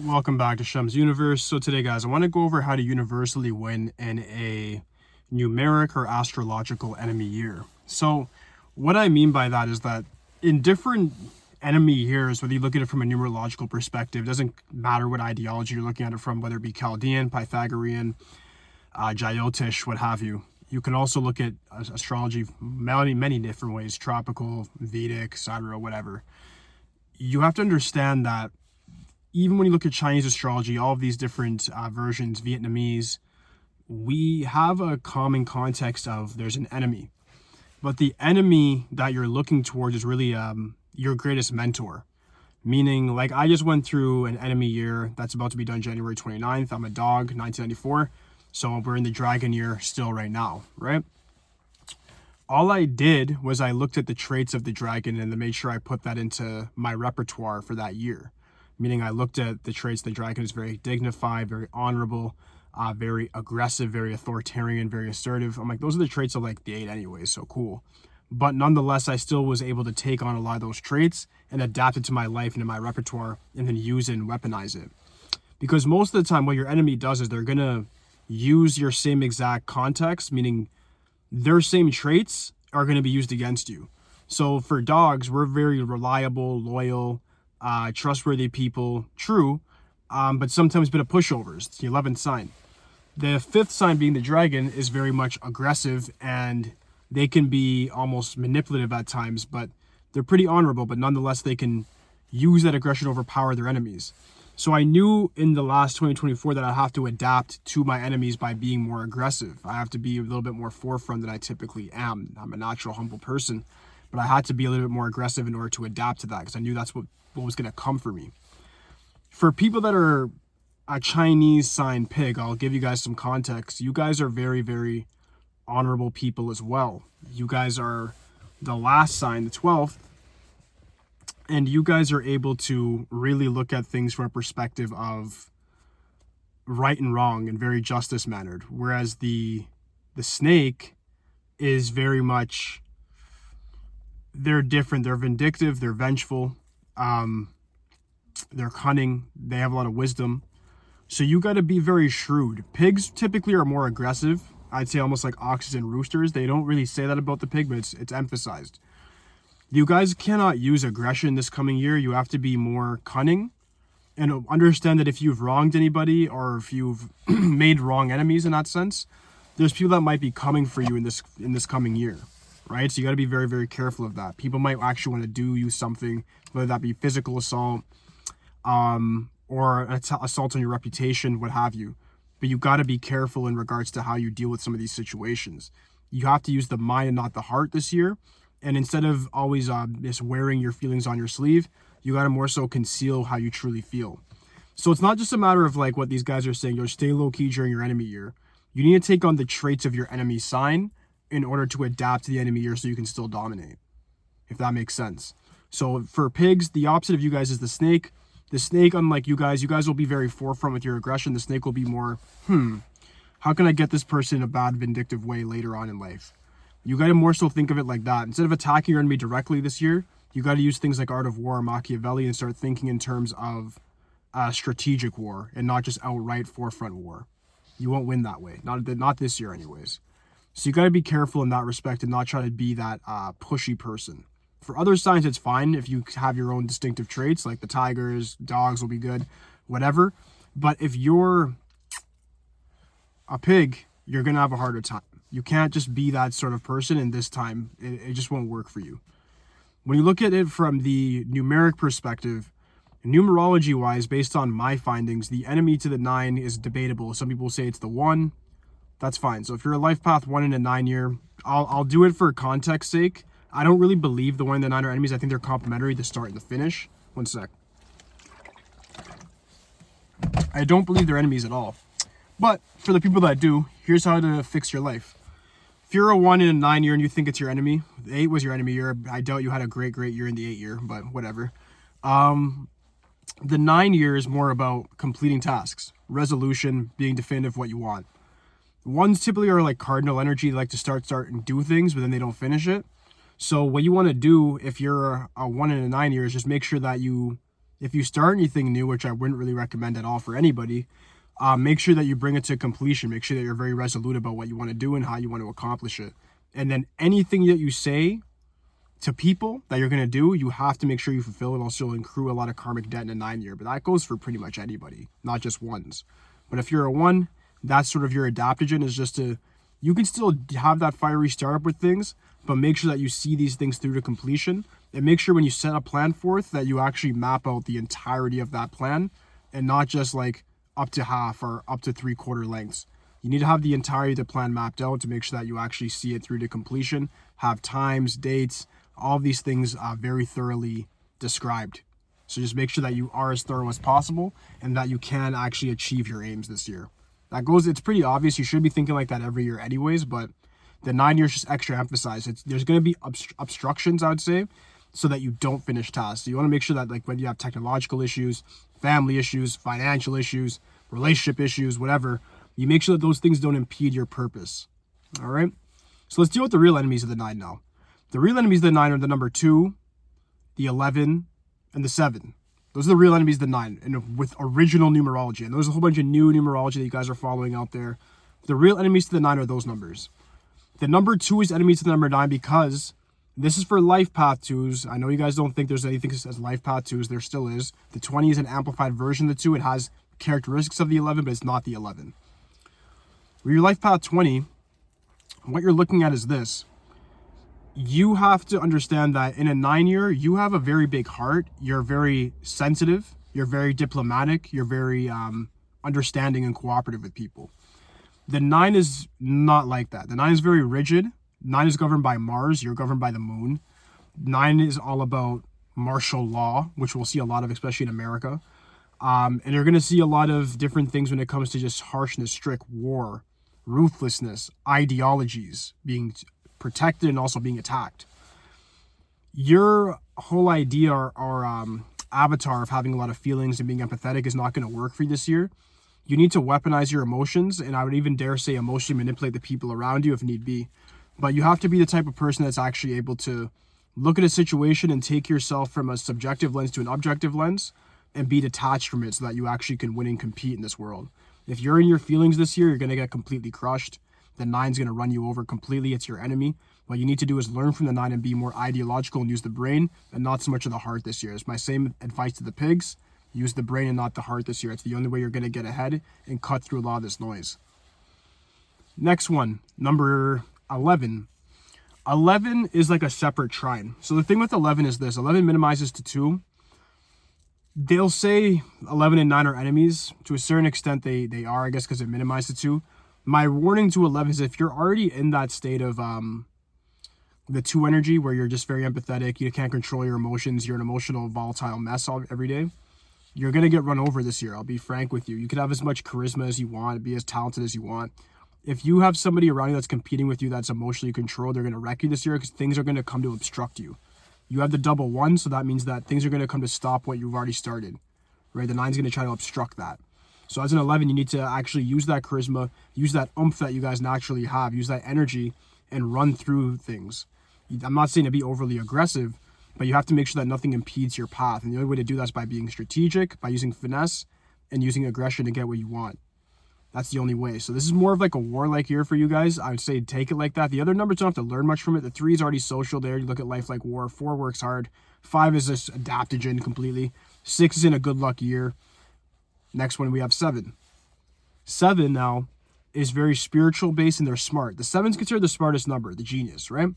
Welcome back to Shem's Universe. So today, guys, I want to go over how to universally win in a numeric or astrological enemy year. So what I mean by that is that in different enemy years, whether you look at it from a numerological perspective, it doesn't matter what ideology you're looking at it from, whether it be Chaldean, Pythagorean, Jyotish, what have you. You can also look at astrology many different ways, tropical, Vedic, etc., whatever. You have to understand that even when you look at Chinese astrology, all of these different versions, Vietnamese, we have a common context of there's an enemy. But the enemy that you're looking towards is really your greatest mentor. Meaning, like, I just went through an enemy year that's about to be done January 29th. I'm a dog, 1994. So we're in the dragon year still right now, right? All I did was I looked at the traits of the dragon and then made sure I put that into my repertoire for that year. Meaning I looked at the traits. The dragon is very dignified, very honorable, very aggressive, very authoritarian, very assertive. I'm like, those are the traits of like the 8 anyways, so cool. But nonetheless, I still was able to take on a lot of those traits and adapt it to my life and to my repertoire and then use it and weaponize it. Because most of the time what your enemy does is they're going to use your same exact context, meaning their same traits are going to be used against you. So for dogs, we're very reliable, loyal, trustworthy people, true, but sometimes a bit of pushovers. It's the 11th sign. The 5th sign, being the dragon, is very much aggressive, and they can be almost manipulative at times, but they're pretty honorable, but nonetheless they can use that aggression to overpower their enemies. So I knew in the last 2024 that I have to adapt to my enemies by being more aggressive. I have to be a little bit more forefront than I typically am. I'm a natural humble person, but I had to be a little bit more aggressive in order to adapt to that, because I knew that's what was going to come for me. For people that are a Chinese sign pig, I'll give you guys some context. You guys are very honorable people as well. You guys are the last sign, the 12th, and you guys are able to really look at things from a perspective of right and wrong and very justice mannered, whereas the snake is very much, they're different. They're vindictive, they're vengeful, they're cunning, they have a lot of wisdom. So you got to be very shrewd. Pigs typically are more aggressive. I'd say almost like oxes and roosters. They don't really say that about the pig, but it's emphasized. You guys cannot use aggression this coming year. You have to be more cunning and understand that if you've wronged anybody or if you've made wrong enemies in that sense, there's people that might be coming for you in this coming year, right? So you got to be very careful of that. People might actually want to do you something, whether that be physical assault, or an assault on your reputation, what have you. But you got to be careful in regards to how you deal with some of these situations. You have to use the mind and not the heart this year. And instead of always just wearing your feelings on your sleeve, you got to more so conceal how you truly feel. So it's not just a matter of like what these guys are saying, stay low key during your enemy year. You need to take on the traits of your enemy sign in order to adapt to the enemy year so you can still dominate, if that makes sense. So for pigs, the opposite of you guys is the snake. The snake, unlike you guys will be very forefront with your aggression. The snake will be more, how can I get this person in a bad, vindictive way later on in life? You got to more so think of it like that. Instead of attacking your enemy directly this year, you got to use things like Art of War or Machiavelli and start thinking in terms of strategic war and not just outright forefront war. You won't win that way. Not this year anyways. So you got to be careful in that respect and not try to be that pushy person. For other signs, it's fine if you have your own distinctive traits, like the tigers, dogs will be good, whatever. But if you're a pig, you're going to have a harder time. You can't just be that sort of person, and this time, it just won't work for you. When you look at it from the numeric perspective, numerology-wise, based on my findings, the enemy to the 9 is debatable. Some people say it's the 1. That's fine. So if you're a life path 1 in a 9 year, I'll do it for context sake. I don't really believe the 1 and the 9 are enemies. I think they're complementary, the start and the finish. One sec. I don't believe they're enemies at all. But for the people that do, here's how to fix your life. If you're a 1 in a 9 year and you think it's your enemy, the 8 was your enemy year. I doubt you had a great year in the 8 year, but whatever. The 9 year is more about completing tasks, resolution, being definitive what you want. Ones typically are like cardinal energy. They like to start and do things, but then they don't finish it. So what you want to do if you're a 1 in a 9 year is just make sure that you If you start anything new, which I wouldn't really recommend at all for anybody, make sure that you bring it to completion. Make sure that you're very resolute about what you want to do and how you want to accomplish it. And then anything that you say to people that you're going to do, you have to make sure you fulfill it. Also, you'll accrue a lot of karmic debt in a 9-year, but that goes for pretty much anybody, not just ones. But if you're a 1, that's sort of your adaptogen, is just to, you can still have that fiery startup with things, but make sure that you see these things through to completion, and make sure when you set a plan forth that you actually map out the entirety of that plan and not just like up to half or up to 3/4 lengths. You need to have the entirety of the plan mapped out to make sure that you actually see it through to completion, have times, dates, all of these things very thoroughly described. So just make sure that you are as thorough as possible and that you can actually achieve your aims this year. It's pretty obvious. You should be thinking like that every year anyways, but the 9 years just extra emphasized. There's going to be obstructions, I would say, so that you don't finish tasks. So you want to make sure that like when you have technological issues, family issues, financial issues, relationship issues, whatever, you make sure that those things don't impede your purpose. All right. So let's deal with the real enemies of the 9 now. The real enemies of the 9 are the number 2, the 11, and the 7. Those are the real enemies of the 9, and with original numerology. And there's a whole bunch of new numerology that you guys are following out there. The real enemies to the 9 are those numbers. The number 2 is enemies to the number 9 because this is for life path 2s. I know you guys don't think there's anything as life path 2s. There still is. The 20 is an amplified version of the 2. It has characteristics of the 11, but it's not the 11. With your life path 20, what you're looking at is this. You have to understand that in a 9-year, you have a very big heart. You're very sensitive. You're very diplomatic. You're very understanding and cooperative with people. The 9 is not like that. The 9 is very rigid. 9 is governed by Mars. You're governed by the moon. 9 is all about martial law, which we'll see a lot of, especially in America. And you're going to see a lot of different things when it comes to just harshness, strict war, ruthlessness, ideologies, being protected and also being attacked. Your whole idea or avatar of having a lot of feelings and being empathetic is not going to work for you this year. You need to weaponize your emotions, and I would even dare say emotionally manipulate the people around you if need be. But you have to be the type of person that's actually able to look at a situation and take yourself from a subjective lens to an objective lens and be detached from it so that you actually can win and compete in this world. If you're in your feelings this year, you're going to get completely crushed. The 9's going to run you over completely. It's your enemy. What you need to do is learn from the 9 and be more ideological and use the brain and not so much of the heart this year. It's my same advice to the pigs. Use the brain and not the heart this year. It's the only way you're going to get ahead and cut through a lot of this noise. Next one, number 11. 11 is like a separate trine. So the thing with 11 is this. 11 minimizes to 2. They'll say 11 and 9 are enemies. To a certain extent, they are, I guess, because it minimizes to 2. My warning to 11 is if you're already in that state of the 2 energy where you're just very empathetic, you can't control your emotions, you're an emotional, volatile mess every day, you're going to get run over this year. I'll be frank with you. You can have as much charisma as you want, be as talented as you want. If you have somebody around you that's competing with you that's emotionally controlled, they're going to wreck you this year because things are going to come to obstruct you. You have the double 1, so that means that things are going to come to stop what you've already started, right? The 9's going to try to obstruct that. So as an 11, you need to actually use that charisma, use that oomph that you guys naturally have, use that energy and run through things. I'm not saying to be overly aggressive, but you have to make sure that nothing impedes your path. And the only way to do that is by being strategic, by using finesse and using aggression to get what you want. That's the only way. So this is more of like a warlike year for you guys. I would say take it like that. The other numbers don't have to learn much from it. The 3 is already social there. You look at life like war. 4 works hard. 5 is just adaptogen completely. 6 is in a good luck year. Next one, we have 7. 7 now is very spiritual based and they're smart. The 7 is considered the smartest number, the genius, right?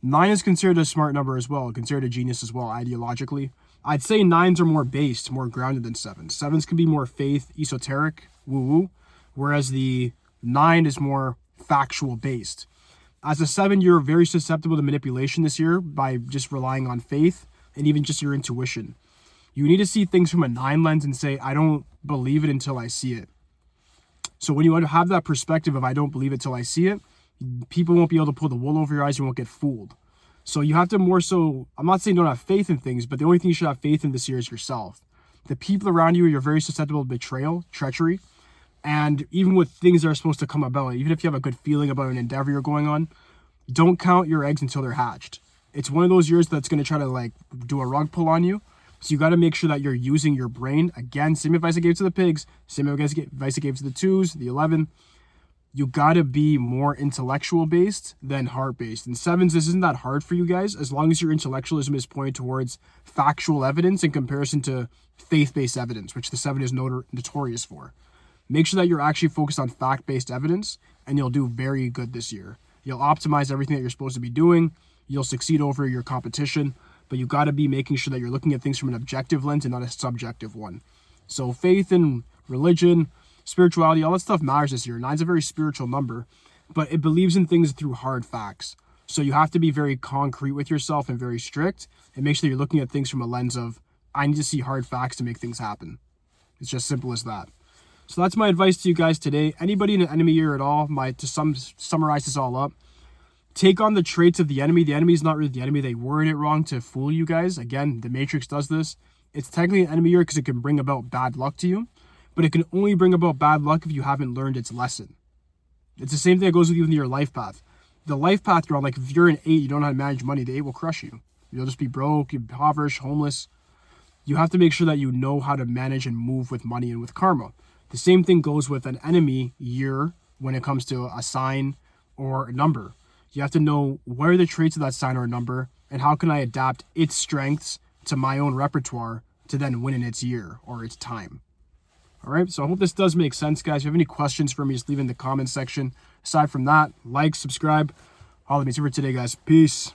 9 is considered a smart number as well, considered a genius as well, ideologically. I'd say 9s are more based, more grounded than 7s. 7s can be more faith, esoteric, woo-woo, whereas the 9 is more factual based. As a 7, you're very susceptible to manipulation this year by just relying on faith and even just your intuition. You need to see things from a 9 lens and say, I don't believe it until I see it. So when you have that perspective of I don't believe it till I see it, people won't be able to pull the wool over your eyes. You won't get fooled. So you have to more so, I'm not saying don't have faith in things, but the only thing you should have faith in this year is yourself. The people around you, you're very susceptible to betrayal, treachery. And even with things that are supposed to come about, even if you have a good feeling about an endeavor you're going on, don't count your eggs until they're hatched. It's one of those years that's going to try to like do a rug pull on you. So you got to make sure that you're using your brain. Again, same advice I gave to the pigs, same advice I gave to the 2s, the 11. You got to be more intellectual based than heart based. And 7s, this isn't that hard for you guys, as long as your intellectualism is pointed towards factual evidence in comparison to faith-based evidence, which the 7 is notorious for. Make sure that you're actually focused on fact-based evidence, and you'll do very good this year. You'll optimize everything that you're supposed to be doing. You'll succeed over your competition, but you got to be making sure that you're looking at things from an objective lens and not a subjective one. So faith and religion, spirituality, all that stuff matters this year. 9's a very spiritual number, but it believes in things through hard facts. So you have to be very concrete with yourself and very strict, and make sure you're looking at things from a lens of, I need to see hard facts to make things happen. It's just simple as that. So that's my advice to you guys today. Anybody in an enemy year at all, summarize this all up, take on the traits of the enemy. The enemy is not really the enemy. They word it wrong to fool you guys. Again, the Matrix does this. It's technically an enemy year because it can bring about bad luck to you, but it can only bring about bad luck if you haven't learned its lesson. It's the same thing that goes with you in your life path. The life path you're on, like if you're an 8, you don't know how to manage money, the 8 will crush you. You'll just be broke, you'll be impoverished, homeless. You have to make sure that you know how to manage and move with money and with karma. The same thing goes with an enemy year when it comes to a sign or a number. You have to know what are the traits of that sign or number, and how can I adapt its strengths to my own repertoire to then win in its year or its time. All right, so I hope this does make sense, guys. If you have any questions for me, just leave in the comments section. Aside from that, like, subscribe. All of me for today, guys. Peace.